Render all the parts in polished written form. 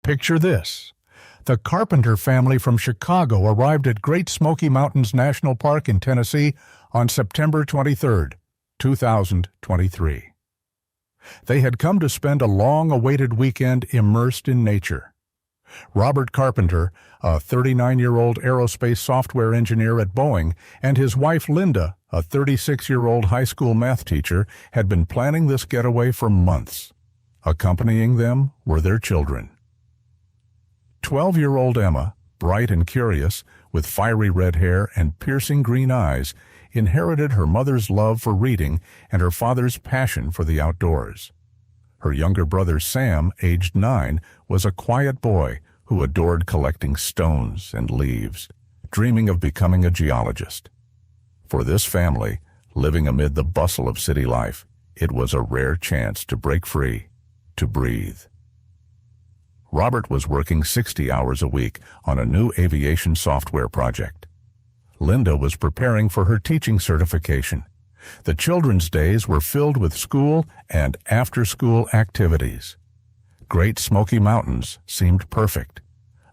Picture this. The Carpenter family from Chicago arrived at Great Smoky Mountains National Park in Tennessee on September 23, 2023. They had come to spend a long-awaited weekend immersed in nature. Robert Carpenter, a 39-year-old aerospace software engineer at Boeing, and his wife Linda, a 36-year-old high school math teacher, had been planning this getaway for months. Accompanying them were their children. 12-year-old Emma, bright and curious, with fiery red hair and piercing green eyes, inherited her mother's love for reading and her father's passion for the outdoors. Her younger brother Sam, aged 9, was a quiet boy who adored collecting stones and leaves, dreaming of becoming a geologist. For this family, living amid the bustle of city life, it was a rare chance to break free, to breathe. Robert was working 60 hours a week on a new aviation software project. Linda was preparing for her teaching certification. The children's days were filled with school and after-school activities. Great Smoky Mountains seemed perfect,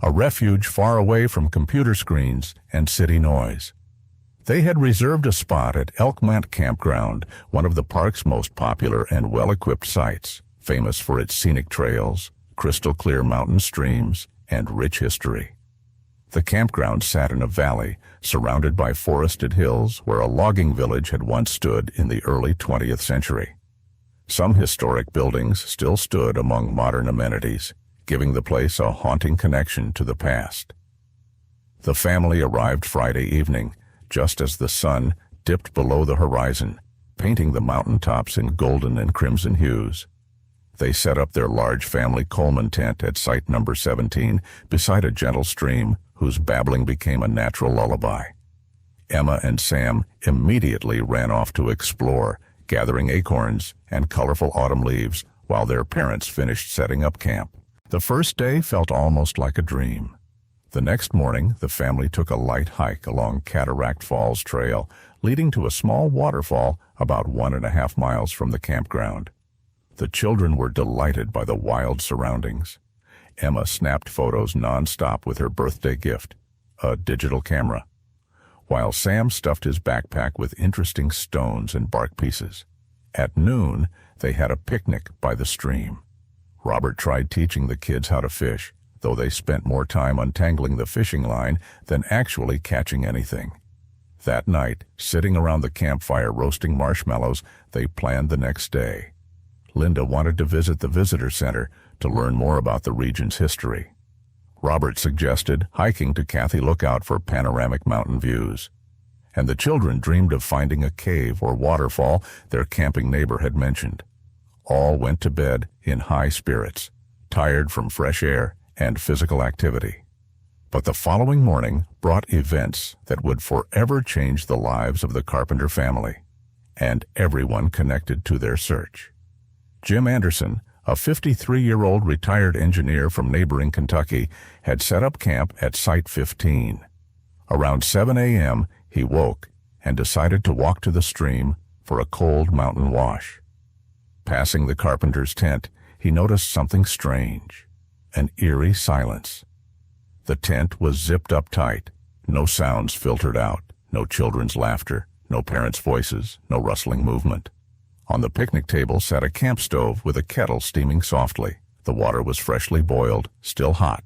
a refuge far away from computer screens and city noise. They had reserved a spot at Elkmont Campground, one of the park's most popular and well-equipped sites, famous for its scenic trails, crystal-clear mountain streams, and rich history. The campground sat in a valley, surrounded by forested hills where a logging village had once stood in the early 20th century. Some historic buildings still stood among modern amenities, giving the place a haunting connection to the past. The family arrived Friday evening, just as the sun dipped below the horizon, painting the mountaintops in golden and crimson hues. They set up their large family Coleman tent at site number 17 beside a gentle stream whose babbling became a natural lullaby. Emma and Sam immediately ran off to explore, gathering acorns and colorful autumn leaves while their parents finished setting up camp. The first day felt almost like a dream. The next morning, the family took a light hike along Cataract Falls Trail, leading to a small waterfall about 1.5 miles from the campground. The children were delighted by the wild surroundings. Emma snapped photos non-stop with her birthday gift, a digital camera, while Sam stuffed his backpack with interesting stones and bark pieces. At noon, they had a picnic by the stream. Robert tried teaching the kids how to fish, though they spent more time untangling the fishing line than actually catching anything. That night, sitting around the campfire roasting marshmallows, they planned the next day. Linda wanted to visit the visitor center to learn more about the region's history. Robert suggested hiking to Cathy Lookout for panoramic mountain views. And the children dreamed of finding a cave or waterfall their camping neighbor had mentioned. All went to bed in high spirits, tired from fresh air and physical activity. But the following morning brought events that would forever change the lives of the Carpenter family and everyone connected to their search. Jim Anderson, a 53-year-old retired engineer from neighboring Kentucky, had set up camp at Site 15. Around 7 a.m., he woke and decided to walk to the stream for a cold mountain wash. Passing the Carpenter's tent, he noticed something strange, an eerie silence. The tent was zipped up tight, no sounds filtered out, no children's laughter, no parents' voices, no rustling movement. On the picnic table sat a camp stove with a kettle steaming softly. The water was freshly boiled, still hot.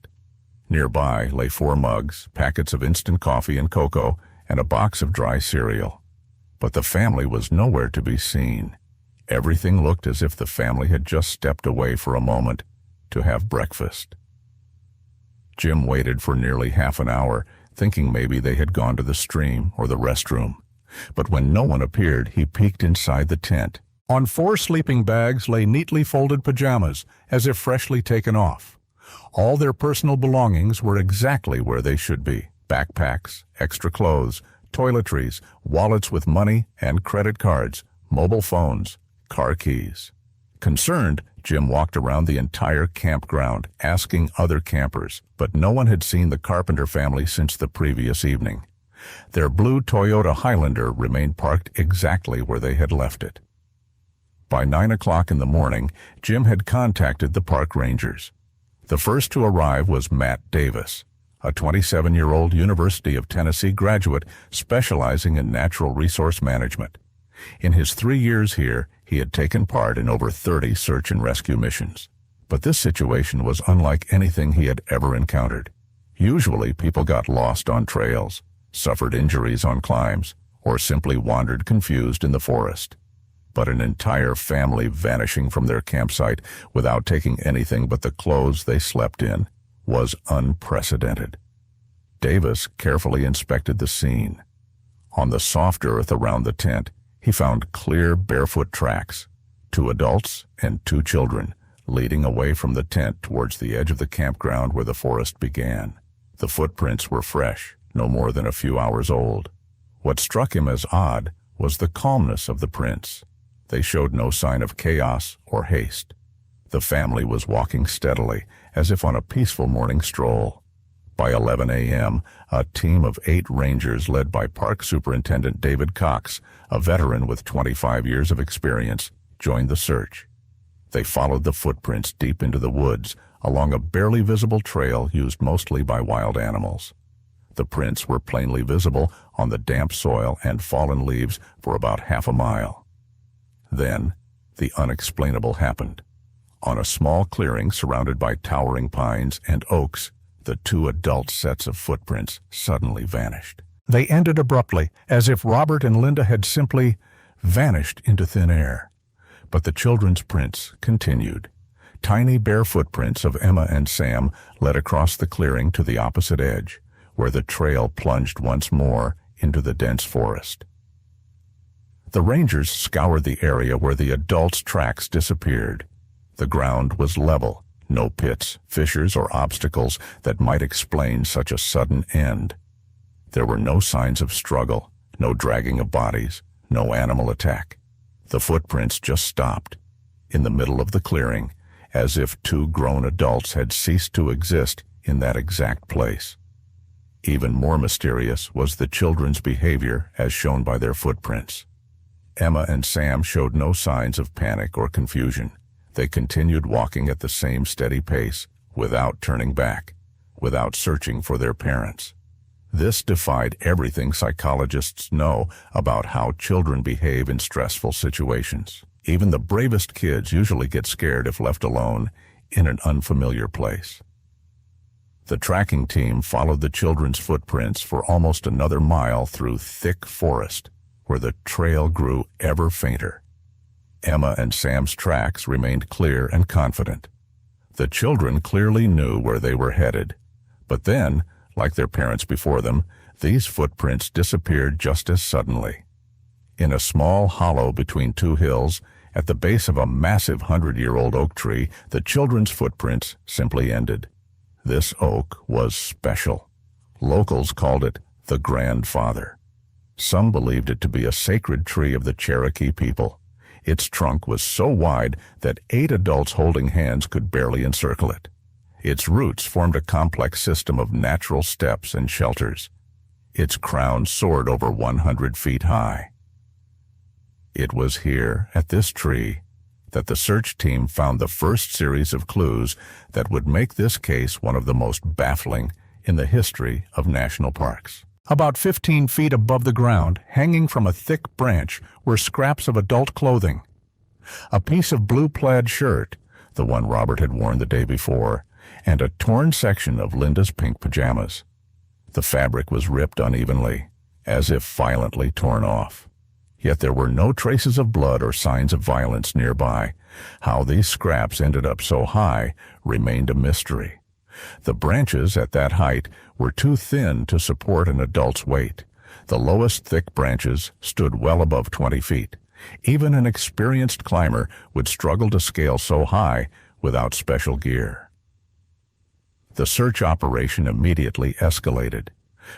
Nearby lay 4 mugs, packets of instant coffee and cocoa, and a box of dry cereal. But the family was nowhere to be seen. Everything looked as if the family had just stepped away for a moment to have breakfast. Jim waited for nearly half an hour, thinking maybe they had gone to the stream or the restroom. But when no one appeared, he peeked inside the tent. On 4 sleeping bags lay neatly folded pajamas, as if freshly taken off. All their personal belongings were exactly where they should be: backpacks, extra clothes, toiletries, wallets with money and credit cards, mobile phones, car keys. Concerned, Jim walked around the entire campground, asking other campers, but no one had seen the Carpenter family since the previous evening. Their blue Toyota Highlander remained parked exactly where they had left it. By 9 o'clock in the morning, Jim had contacted the park rangers. The first to arrive was Matt Davis, a 27-year-old University of Tennessee graduate specializing in natural resource management. In his 3 years here, he had taken part in over 30 search and rescue missions. But this situation was unlike anything he had ever encountered. Usually, people got lost on trails, suffered injuries on climbs, or simply wandered confused in the forest. But an entire family vanishing from their campsite without taking anything but the clothes they slept in was unprecedented. Davis carefully inspected the scene. On the soft earth around the tent, he found clear barefoot tracks, 2 adults and 2 children, leading away from the tent towards the edge of the campground where the forest began. The footprints were fresh, no more than a few hours old. What struck him as odd was the calmness of the prints. They showed no sign of chaos or haste. The family was walking steadily, as if on a peaceful morning stroll. By 11 a.m., a team of 8 rangers led by Park Superintendent David Cox, a veteran with 25 years of experience, joined the search. They followed the footprints deep into the woods, along a barely visible trail used mostly by wild animals. The prints were plainly visible on the damp soil and fallen leaves for about half a mile. Then, the unexplainable happened. On a small clearing surrounded by towering pines and oaks, the 2 adult sets of footprints suddenly vanished. They ended abruptly, as if Robert and Linda had simply vanished into thin air. But the children's prints continued. Tiny bare footprints of Emma and Sam led across the clearing to the opposite edge, where the trail plunged once more into the dense forest. The rangers scoured the area where the adults' tracks disappeared. The ground was level, no pits, fissures, or obstacles that might explain such a sudden end. There were no signs of struggle, no dragging of bodies, no animal attack. The footprints just stopped, in the middle of the clearing, as if 2 grown adults had ceased to exist in that exact place. Even more mysterious was the children's behavior as shown by their footprints. Emma and Sam showed no signs of panic or confusion. They continued walking at the same steady pace, without turning back, without searching for their parents. This defied everything psychologists know about how children behave in stressful situations. Even the bravest kids usually get scared if left alone in an unfamiliar place. The tracking team followed the children's footprints for almost another mile through thick forest, where the trail grew ever fainter. Emma and Sam's tracks remained clear and confident. The children clearly knew where they were headed. But then, like their parents before them, these footprints disappeared just as suddenly. In a small hollow between 2 hills, at the base of a massive 100-year-old oak tree, the children's footprints simply ended. This oak was special. Locals called it the Grandfather. Some believed it to be a sacred tree of the Cherokee people. Its trunk was so wide that 8 adults holding hands could barely encircle it. Its roots formed a complex system of natural steps and shelters. Its crown soared over 100 feet high. It was here, at this tree, that the search team found the first series of clues that would make this case one of the most baffling in the history of national parks. About 15 feet above the ground, hanging from a thick branch, were scraps of adult clothing. A piece of blue plaid shirt, the one Robert had worn the day before, and a torn section of Linda's pink pajamas. The fabric was ripped unevenly, as if violently torn off. Yet there were no traces of blood or signs of violence nearby. How these scraps ended up so high remained a mystery. The branches at that height were too thin to support an adult's weight. The lowest thick branches stood well above 20 feet. Even an experienced climber would struggle to scale so high without special gear. The search operation immediately escalated.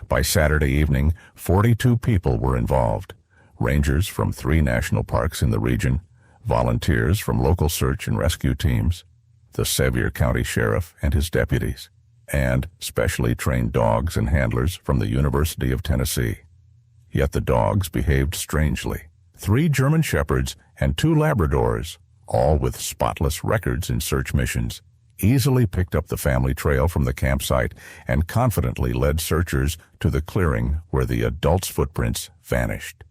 By Saturday evening, 42 people were involved. Rangers from 3 national parks in the region, volunteers from local search and rescue teams, the Sevier County Sheriff and his deputies, and specially trained dogs and handlers from the University of Tennessee. Yet the dogs behaved strangely. 3 German Shepherds and 2 Labradors, all with spotless records in search missions, easily picked up the family trail from the campsite and confidently led searchers to the clearing where the adults' footprints vanished.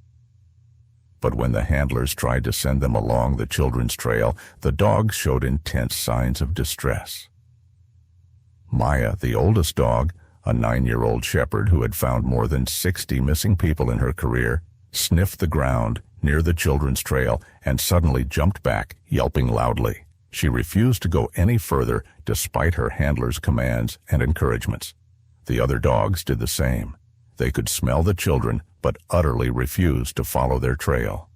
But when the handlers tried to send them along the children's trail, the dogs showed intense signs of distress. Maya, the oldest dog, a 9-year-old shepherd who had found more than 60 missing people in her career, sniffed the ground near the children's trail and suddenly jumped back, yelping loudly. She refused to go any further despite her handler's commands and encouragements. The other dogs did the same. They could smell the children, but utterly refused to follow their trail.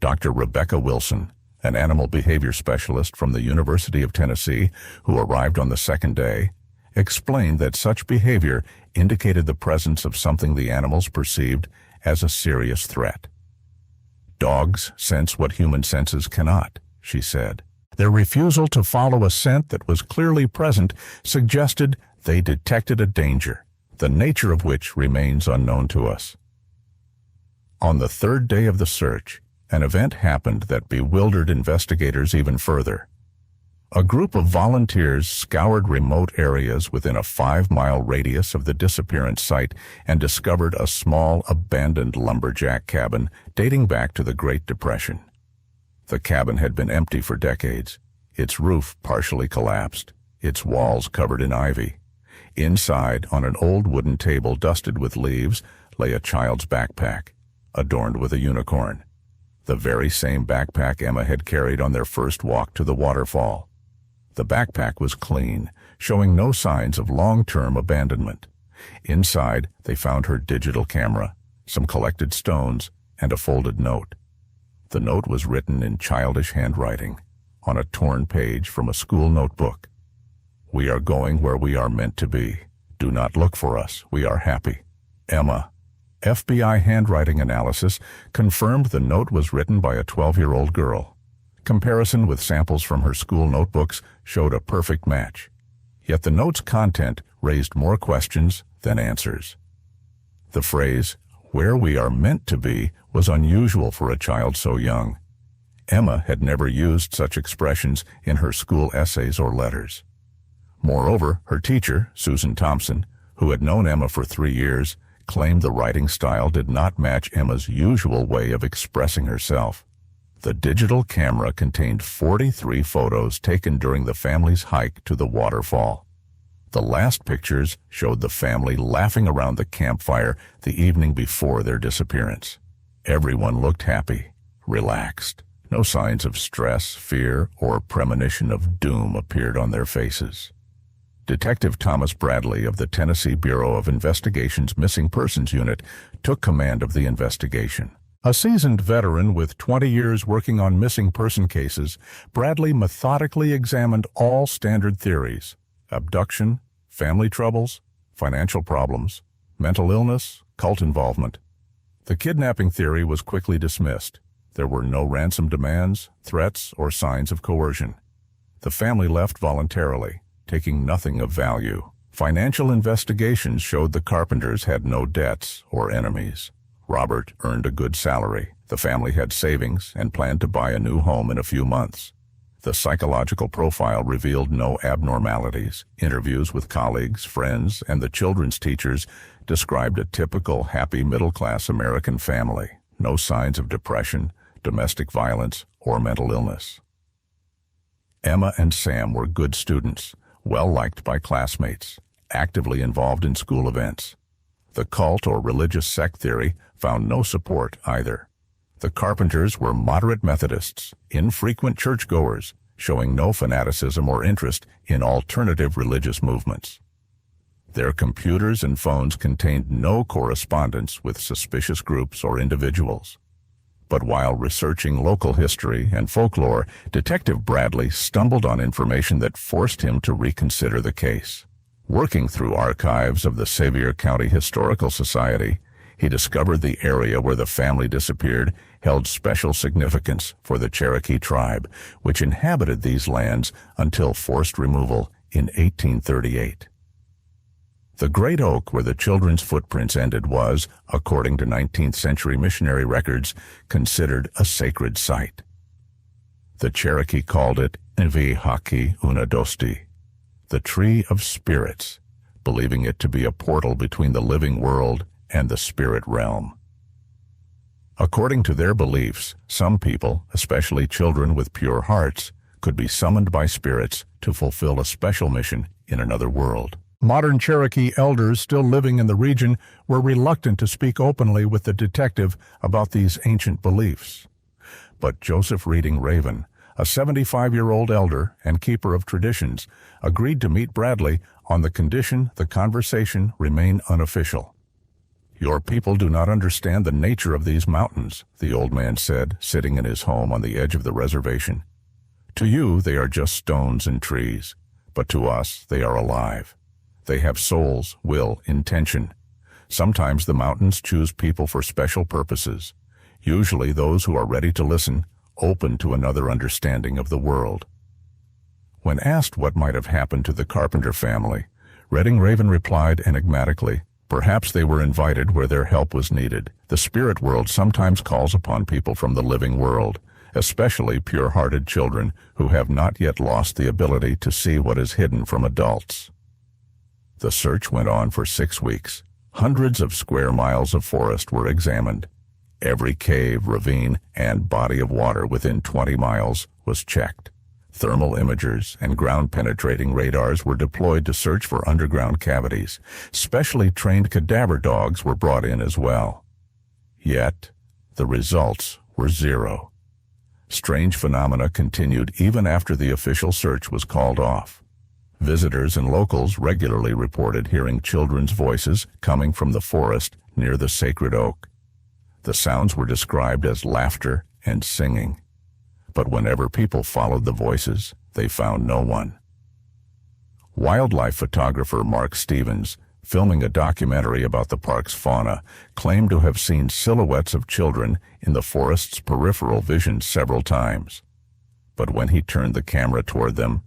Dr. Rebecca Wilson, an animal behavior specialist from the University of Tennessee, who arrived on the second day, explained that such behavior indicated the presence of something the animals perceived as a serious threat. Dogs sense what human senses cannot, she said. Their refusal to follow a scent that was clearly present suggested they detected a danger, the nature of which remains unknown to us. On the third day of the search, an event happened that bewildered investigators even further. A group of volunteers scoured remote areas within a 5-mile radius of the disappearance site and discovered a small, abandoned lumberjack cabin dating back to the Great Depression. The cabin had been empty for decades, its roof partially collapsed, its walls covered in ivy. Inside, on an old wooden table dusted with leaves, lay a child's backpack, adorned with a unicorn. The very same backpack Emma had carried on their first walk to the waterfall. The backpack was clean, showing no signs of long-term abandonment. Inside, they found her digital camera, some collected stones, and a folded note. The note was written in childish handwriting, on a torn page from a school notebook. "We are going where we are meant to be. Do not look for us. We are happy. Emma." FBI handwriting analysis confirmed the note was written by a 12-year-old girl. Comparison with samples from her school notebooks showed a perfect match. Yet the note's content raised more questions than answers. The phrase, "where we are meant to be," was unusual for a child so young. Emma had never used such expressions in her school essays or letters. Moreover, her teacher, Susan Thompson, who had known Emma for 3 years, claimed the writing style did not match Emma's usual way of expressing herself. The digital camera contained 43 photos taken during the family's hike to the waterfall. The last pictures showed the family laughing around the campfire the evening before their disappearance. Everyone looked happy, relaxed. No signs of stress, fear, or premonition of doom appeared on their faces. Detective Thomas Bradley of the Tennessee Bureau of Investigation's Missing Persons Unit took command of the investigation. A seasoned veteran with 20 years working on missing person cases, Bradley methodically examined all standard theories: abduction, family troubles, financial problems, mental illness, cult involvement. The kidnapping theory was quickly dismissed. There were no ransom demands, threats, or signs of coercion. The family left voluntarily, taking nothing of value. Financial investigations showed the Carpenters had no debts or enemies. Robert earned a good salary. The family had savings and planned to buy a new home in a few months. The psychological profile revealed no abnormalities. Interviews with colleagues, friends, and the children's teachers described a typical happy middle-class American family. No signs of depression, domestic violence, or mental illness. Emma and Sam were good students, well-liked by classmates, actively involved in school events. The cult or religious sect theory found no support either. The Carpenters were moderate Methodists, infrequent churchgoers, showing no fanaticism or interest in alternative religious movements. Their computers and phones contained no correspondence with suspicious groups or individuals. But while researching local history and folklore, Detective Bradley stumbled on information that forced him to reconsider the case. Working through archives of the Sevier County Historical Society, he discovered the area where the family disappeared held special significance for the Cherokee tribe, which inhabited these lands until forced removal in 1838. The great oak where the children's footprints ended was, according to 19th century missionary records, considered a sacred site. The Cherokee called it Evi haki una dosti, the tree of spirits, believing it to be a portal between the living world and the spirit realm. According to their beliefs, some people, especially children with pure hearts, could be summoned by spirits to fulfill a special mission in another world. Modern Cherokee elders still living in the region were reluctant to speak openly with the detective about these ancient beliefs. But Joseph Reading Raven, a 75-year-old elder and keeper of traditions, agreed to meet Bradley on the condition the conversation remain unofficial. "Your people do not understand the nature of these mountains," the old man said, sitting in his home on the edge of the reservation. "To you, they are just stones and trees, but to us, they are alive. They have souls, will, intention. Sometimes the mountains choose people for special purposes, usually those who are ready to listen, open to another understanding of the world." When asked what might have happened to the Carpenter family, Reading Raven replied enigmatically, "Perhaps they were invited where their help was needed. The spirit world sometimes calls upon people from the living world, especially pure-hearted children who have not yet lost the ability to see what is hidden from adults." The search went on for 6 weeks. Hundreds of square miles of forest were examined. Every cave, ravine, and body of water within 20 miles was checked. Thermal imagers and ground-penetrating radars were deployed to search for underground cavities. Specially trained cadaver dogs were brought in as well. Yet, the results were zero. Strange phenomena continued even after the official search was called off. Visitors and locals regularly reported hearing children's voices coming from the forest near the sacred oak. The sounds were described as laughter and singing. But whenever people followed the voices, they found no one. Wildlife photographer Mark Stevens, filming a documentary about the park's fauna, claimed to have seen silhouettes of children in the forest's peripheral vision several times. But when he turned the camera toward them,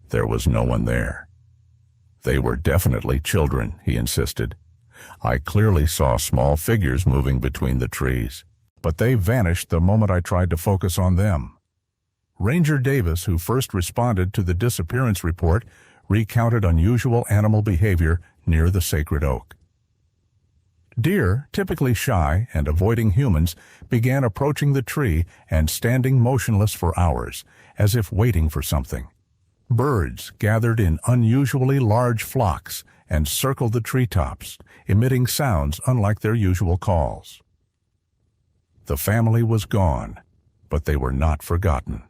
there was no one there. "They were definitely children," he insisted. "I clearly saw small figures moving between the trees, but they vanished the moment I tried to focus on them." Ranger Davis, who first responded to the disappearance report, recounted unusual animal behavior near the sacred oak. Deer, typically shy and avoiding humans, began approaching the tree and standing motionless for hours, as if waiting for something. Birds gathered in unusually large flocks and circled the treetops, emitting sounds unlike their usual calls. The family was gone, but they were not forgotten.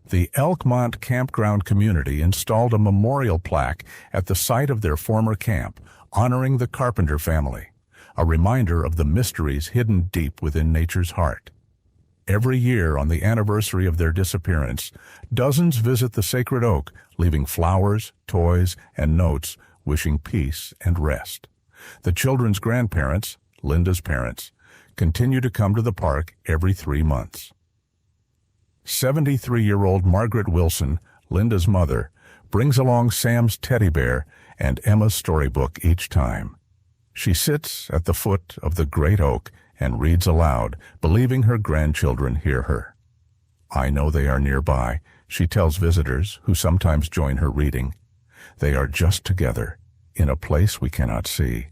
The Elkmont campground community installed a memorial plaque at the site of their former camp, honoring the Carpenter family, a reminder of the mysteries hidden deep within nature's heart. Every year on the anniversary of their disappearance, dozens visit the sacred oak, leaving flowers, toys, and notes wishing peace and rest. The children's grandparents, Linda's parents, continue to come to the park every 3 months. 73-year-old Margaret Wilson, Linda's mother, brings along Sam's teddy bear and Emma's storybook each time. She sits at the foot of the great oak and reads aloud, believing her grandchildren hear her. "I know they are nearby," she tells visitors who sometimes join her reading. "They are just together, in a place we cannot see.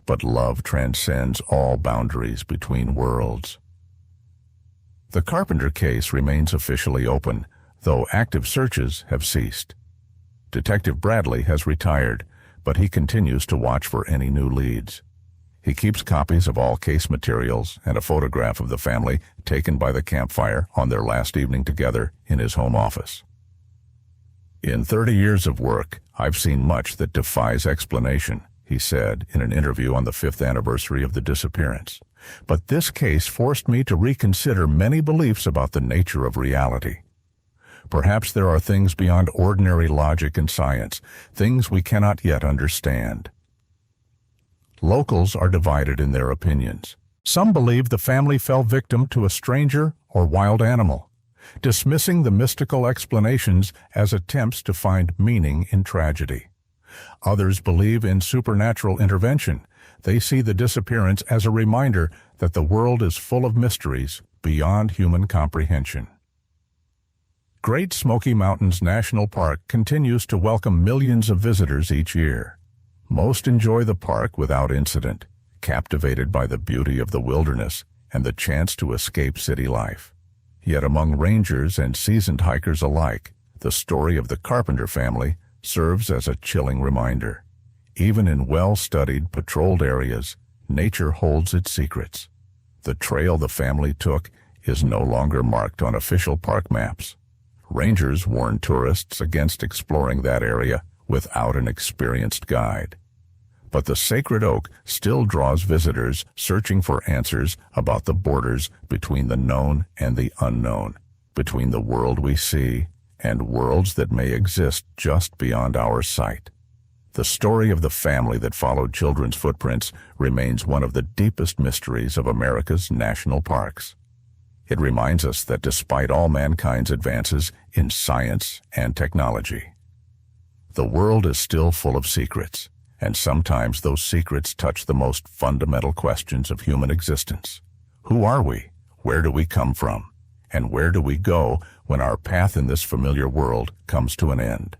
But love transcends all boundaries between worlds." The Carpenter case remains officially open, though active searches have ceased. Detective Bradley has retired, but he continues to watch for any new leads. He keeps copies of all case materials and a photograph of the family taken by the campfire on their last evening together in his home office. "In 30 years of work, I've seen much that defies explanation," he said in an interview on the 5th anniversary of the disappearance. "But this case forced me to reconsider many beliefs about the nature of reality. Perhaps there are things beyond ordinary logic and science, things we cannot yet understand." Locals are divided in their opinions. Some believe the family fell victim to a stranger or wild animal, dismissing the mystical explanations as attempts to find meaning in tragedy. Others believe in supernatural intervention. They see the disappearance as a reminder that the world is full of mysteries beyond human comprehension. Great Smoky Mountains National Park continues to welcome millions of visitors each year. Most enjoy the park without incident, captivated by the beauty of the wilderness and the chance to escape city life. Yet among rangers and seasoned hikers alike, the story of the Carpenter family serves as a chilling reminder. Even in well-studied, patrolled areas, nature holds its secrets. The trail the family took is no longer marked on official park maps. Rangers warn tourists against exploring that area without an experienced guide. But the sacred oak still draws visitors searching for answers about the borders between the known and the unknown, between the world we see and worlds that may exist just beyond our sight. The story of the family that followed children's footprints remains one of the deepest mysteries of America's national parks. It reminds us that despite all mankind's advances in science and technology, the world is still full of secrets, and sometimes those secrets touch the most fundamental questions of human existence. Who are we? Where do we come from? And where do we go when our path in this familiar world comes to an end?